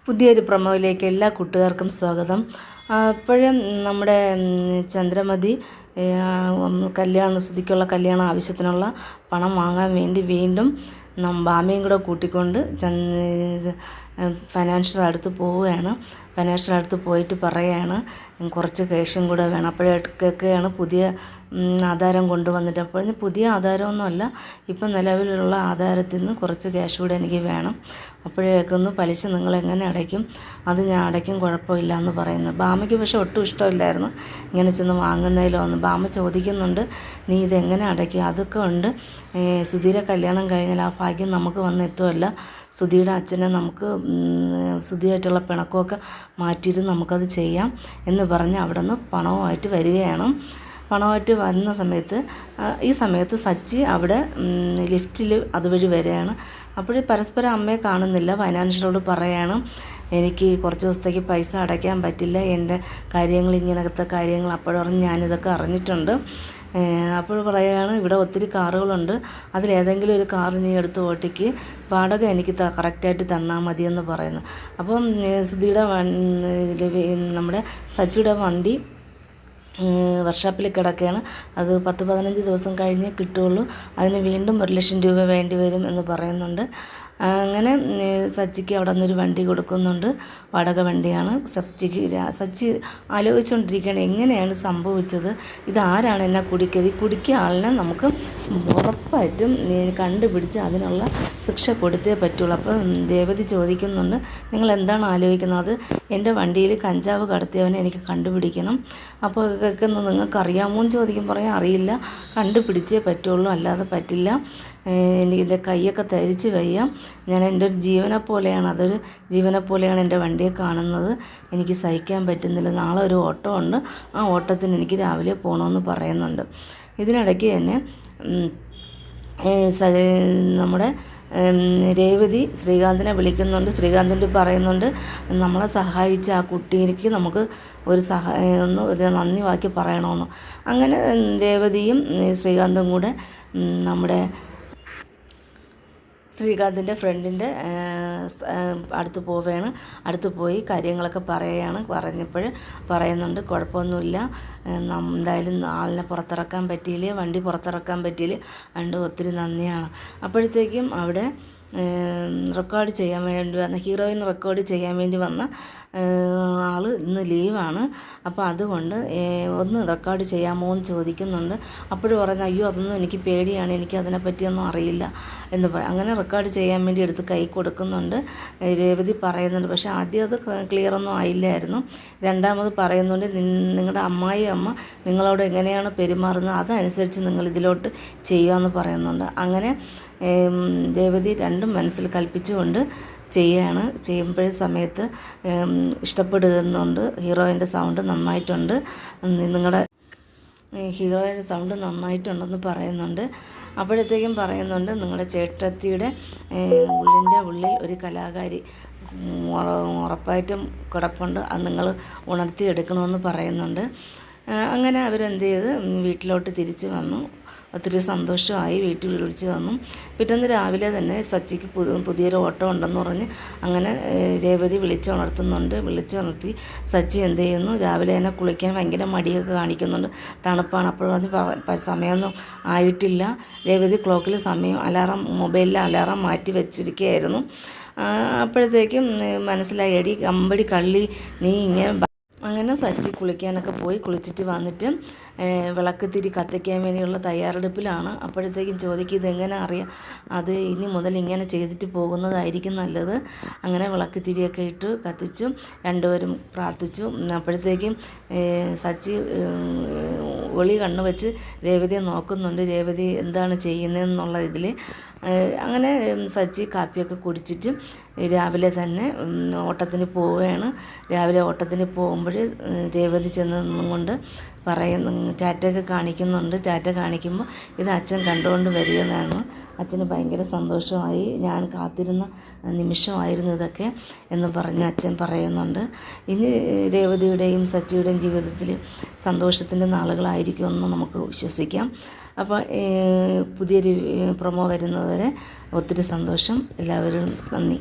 പുതിയൊരു പ്രൊമോയിലേക്ക് എല്ലാ കൂട്ടുകാർക്കും സ്വാഗതം. ഇപ്പോഴും നമ്മുടെ ചന്ദ്രമതി സുധിക്കുള്ള കല്യാണ ആവശ്യത്തിനുള്ള പണം വാങ്ങാൻ വേണ്ടി വീണ്ടും ബാമയും കൂടെ കൂട്ടിക്കൊണ്ട് ഫൈനാൻഷ്യൽ അടുത്ത് പോവുകയാണ്. ഫൈനാൻഷ്യൽ അടുത്ത് പോയിട്ട് പറയുകയാണ് കുറച്ച് ക്യാഷും കൂടെ വേണം. അപ്പോഴൊക്കെയാണ് പുതിയ ആധാരം കൊണ്ടുവന്നിട്ട്. അപ്പോൾ പുതിയ ആധാരമൊന്നുമല്ല, ഇപ്പം നിലവിലുള്ള ആധാരത്തിൽ നിന്ന് കുറച്ച് ക്യാഷ് കൂടെ എനിക്ക് വേണം. അപ്പോഴേക്കൊന്ന് പലിശ നിങ്ങൾ എങ്ങനെ അടയ്ക്കും? അത് ഞാൻ അടയ്ക്കും, കുഴപ്പമില്ല എന്ന് പറയുന്നു. ബാമയ്ക്ക് പക്ഷേ ഒട്ടും ഇഷ്ടമില്ലായിരുന്നു ഇങ്ങനെ ചെന്ന് വാങ്ങുന്നതിലോ ഒന്ന്. ബാമ ചോദിക്കുന്നുണ്ട്, നീ ഇതെങ്ങനെ അടയ്ക്കും? അതൊക്കെ ഉണ്ട്, സുധീരെ കല്യാണം കഴിഞ്ഞാൽ ആ ഭാഗ്യം നമുക്ക് വന്നെത്തുമല്ല. സുധിയുടെ അച്ഛനെ നമുക്ക് സുധിയായിട്ടുള്ള പിണക്കമൊക്കെ മാറ്റിയിട്ട് നമുക്കത് ചെയ്യാം എന്ന് പറഞ്ഞ് അവിടെ നിന്ന് പണവുമായിട്ട് വരികയാണ്. പണമായിട്ട് വരുന്ന സമയത്ത് ഈ സമയത്ത് സച്ചി അവിടെ ലിഫ്റ്റിൽ അതുവഴി വരികയാണ്. അപ്പോൾ പരസ്പരം അമ്മയെ കാണുന്നില്ല. ഫൈനാൻഷ്യലോട് പറയാണ്, എനിക്ക് കുറച്ച് ദിവസത്തേക്ക് പൈസ അടയ്ക്കാൻ പറ്റില്ല, എൻ്റെ കാര്യങ്ങൾ ഇങ്ങനത്തെ കാര്യങ്ങൾ. അപ്പോഴറിഞ്ഞ് ഞാനിതൊക്കെ അറിഞ്ഞിട്ടുണ്ട്. അപ്പോൾ പറയുകയാണ്, ഇവിടെ ഒത്തിരി കാറുകളുണ്ട്, അതിലേതെങ്കിലും ഒരു കാർ നീ എടുത്ത് ഓട്ടിക്ക്, വാടക എനിക്ക് കറക്റ്റായിട്ട് തന്നാൽ മതിയെന്ന് പറയുന്നു. അപ്പം സുധിയുടെ നമ്മുടെ സച്ചിയുടെ വണ്ടി വർക്ക്ഷോപ്പിൽ കിടക്കുകയാണ്. അത് 10-15 ദിവസം കഴിഞ്ഞേ കിട്ടുകയുള്ളൂ. അതിന് വീണ്ടും 1 ലക്ഷം രൂപ വേണ്ടി വരും എന്ന് പറയുന്നുണ്ട്. അങ്ങനെ സച്ചിക്ക് അവിടെ നിന്നൊരു വണ്ടി കൊടുക്കുന്നുണ്ട്, വാടക വണ്ടിയാണ്. സച്ചി ആലോചിച്ചുകൊണ്ടിരിക്കുകയാണ്, എങ്ങനെയാണ് സംഭവിച്ചത്, ഇതാരാണ് എന്നെ കുടിക്കിയത്? ഈ കുടിക്കിയ ആളിനെ നമുക്ക് ഉറപ്പായിട്ടും കണ്ടുപിടിച്ച് അതിനുള്ള ശിക്ഷ കൊടുത്തേ പറ്റുള്ളൂ. അപ്പോൾ രേവതി ചോദിക്കുന്നുണ്ട്, നിങ്ങൾ എന്താണ് ആലോചിക്കുന്നത്? അത് എൻ്റെ വണ്ടിയിൽ കഞ്ചാവ് കടത്തിയവനെ എനിക്ക് കണ്ടുപിടിക്കണം. അപ്പോൾ കേൾക്കുന്നു, നിങ്ങൾക്ക് അറിയാമോ എന്ന് ചോദിക്കും. പറയാൻ അറിയില്ല, കണ്ടുപിടിച്ചേ പറ്റുള്ളൂ, അല്ലാതെ പറ്റില്ല. എൻ്റെ കൈയൊക്കെ തരിച്ച് വയ്യാം. ഞാൻ എൻ്റെ ഒരു ജീവനെ പോലെയാണ്, അതൊരു ജീവനെ പോലെയാണ് എൻ്റെ വണ്ടിയെ കാണുന്നത്. എനിക്ക് സഹിക്കാൻ പറ്റുന്നില്ല. നാളെ ഒരു ഓട്ടോ ഉണ്ട്, ആ ഓട്ടത്തിന് എനിക്ക് രാവിലെ പോകണമെന്ന് പറയുന്നുണ്ട്. ഇതിനിടയ്ക്ക് തന്നെ നമ്മുടെ രേവതി ശ്രീകാന്തിനെ വിളിക്കുന്നുണ്ട്. ശ്രീകാന്തിൻ്റെ പറയുന്നുണ്ട്, നമ്മളെ സഹായിച്ച ആ കുട്ടിക്ക് നമുക്ക് ഒരു നന്ദി വാക്കി പറയണമെന്ന്. അങ്ങനെ രേവതിയും ശ്രീകാന്തും കൂടെ നമ്മുടെ ശ്രീകാന്തിൻ്റെ ഫ്രണ്ടിൻ്റെ അടുത്ത് പോവുകയാണ്. അടുത്ത് പോയി കാര്യങ്ങളൊക്കെ പറഞ്ഞപ്പോൾ പറയുന്നുണ്ട്, കുഴപ്പമൊന്നുമില്ല, എന്തായാലും ആളിനെ പുറത്തിറക്കാൻ പറ്റിയില്ലേ, വണ്ടി പുറത്തിറക്കാൻ പറ്റിയില്ലേ, അതുകൊണ്ട് ഒത്തിരി നന്ദിയാണ്. അപ്പോഴത്തേക്കും അവിടെ റെക്കോർഡ് ചെയ്യാൻ വേണ്ടി വന്ന ഹീറോയിൻ റെക്കോർഡ് ചെയ്യാൻ വേണ്ടി വന്ന ആൾ ഇന്ന് ലീവാണ്. അപ്പോൾ അതുകൊണ്ട് ഒന്ന് റെക്കോർഡ് ചെയ്യാമോ എന്ന് ചോദിക്കുന്നുണ്ട്. അപ്പോഴും പറയുന്നത്, അയ്യോ അതൊന്നും എനിക്ക് പേടിയാണ്, എനിക്ക് അതിനെപ്പറ്റിയൊന്നും അറിയില്ല എന്ന് പറയും. അങ്ങനെ റെക്കോർഡ് ചെയ്യാൻ വേണ്ടി എടുത്ത് കൈ കൊടുക്കുന്നുണ്ട്. രേവതി പറയുന്നുണ്ട്, പക്ഷേ ആദ്യം അത് ക്ലിയറൊന്നും ആയില്ലായിരുന്നു. രണ്ടാമത് പറയുന്നുണ്ട്, നിങ്ങളുടെ അമ്മ നിങ്ങളോട് എങ്ങനെയാണ് പെരുമാറുന്നത് അതനുസരിച്ച് നിങ്ങൾ ഇതിലോട്ട് ചെയ്യുകയെന്ന് പറയുന്നുണ്ട്. അങ്ങനെ രേവതി രണ്ടും മനസ്സിൽ കൽപ്പിച്ചുകൊണ്ട് ചെയ്യുമ്പോഴേ സമയത്ത് ഇഷ്ടപ്പെടുന്നുണ്ട്. ഹീറോയിൻ്റെ സൗണ്ട് നന്നായിട്ടുണ്ട്, നിങ്ങളുടെ ഹീറോയിൻ്റെ സൗണ്ട് നന്നായിട്ടുണ്ടെന്ന് പറയുന്നുണ്ട്. അപ്പോഴത്തേക്കും പറയുന്നുണ്ട്, നിങ്ങളുടെ ചേട്ടത്തിയുടെ ഉള്ളിൻ്റെ ഉള്ളിൽ ഒരു കലാകാരി ഉറപ്പായിട്ടും കിടപ്പുണ്ട്, അത് നിങ്ങൾ ഉണർത്തിയെടുക്കണമെന്ന് പറയുന്നുണ്ട്. അങ്ങനെ അവരെന്ത് ചെയ്ത് വീട്ടിലോട്ട് തിരിച്ച് വന്നു. ഒത്തിരി സന്തോഷമായി, വീട്ടിൽ വിളിച്ച് തന്നു. പിറ്റേന്ന് രാവിലെ തന്നെ സച്ചിക്ക് പുതിയൊരു ഓട്ടോ ഉണ്ടെന്ന് പറഞ്ഞ് അങ്ങനെ രേവതി വിളിച്ചുണർത്തി. സച്ചി എന്ത് ചെയ്യുന്നു, രാവിലെ തന്നെ കുളിക്കാൻ ഭയങ്കര മടിയൊക്കെ കാണിക്കുന്നുണ്ട്, തണുപ്പാണ്. അപ്പോഴത് സമയമൊന്നും ആയിട്ടില്ല. രേവതി ക്ലോക്കിൽ മൊബൈലിൽ അലാറം മാറ്റി വെച്ചിരിക്കുകയായിരുന്നു. അപ്പോഴത്തേക്കും മനസ്സിലായി, എടി അമ്പടി കള്ളി, നീ ഇങ്ങനെ. അങ്ങനെ സച്ചി കുളിക്കാനൊക്കെ പോയി, കുളിച്ചിട്ട് വന്നിട്ട് വിളക്ക് തിരി കത്തിക്കാൻ വേണ്ടിയുള്ള തയ്യാറെടുപ്പിലാണ്. അപ്പോഴത്തേക്കും ചോദിക്കും, ഇതെങ്ങനെ അറിയാം? അത് ഇനി മുതൽ ഇങ്ങനെ ചെയ്തിട്ട് പോകുന്നതായിരിക്കും നല്ലത്. അങ്ങനെ വിളക്ക് തിരിയൊക്കെ ഇട്ട് കത്തിച്ചു, രണ്ടുപേരും പ്രാർത്ഥിച്ചു. അപ്പോഴത്തേക്കും സച്ചി ഒളി കണ്ണു വെച്ച് രേവതിയെ നോക്കുന്നുണ്ട്, രേവതി എന്താണ് ചെയ്യുന്നതെന്നുള്ള ഇതിൽ. അങ്ങനെ സച്ചി കാപ്പിയൊക്കെ കുടിച്ചിട്ട് രാവിലെ തന്നെ ഓട്ടത്തിന് പോവുകയാണ്. രാവിലെ ഓട്ടത്തിന് പോകുമ്പോൾ രേവതി ചെന്ന് നിന്നുകൊണ്ട് ടാറ്റയൊക്കെ കാണിക്കുന്നുണ്ട്. ടാറ്റ കാണിക്കുമ്പോൾ ഇത് അച്ഛൻ കണ്ടുകൊണ്ട് വരികയാണ്. അച്ഛന് ഭയങ്കര സന്തോഷമായി, ഞാൻ കാത്തിരുന്ന നിമിഷമായിരുന്നു ഇതൊക്കെ എന്ന് പറഞ്ഞ് അച്ഛൻ പറയുന്നുണ്ട്. ഇനി രേവതിയുടെയും സച്ചിയുടെയും ജീവിതത്തിൽ സന്തോഷത്തിൻ്റെ നാളുകളായിരിക്കുമെന്ന് നമുക്ക് വിശ്വസിക്കാം. അപ്പോൾ പുതിയൊരു പ്രൊമോ വരുന്നതുവരെ ഒത്തിരി സന്തോഷം. എല്ലാവരും നന്ദി.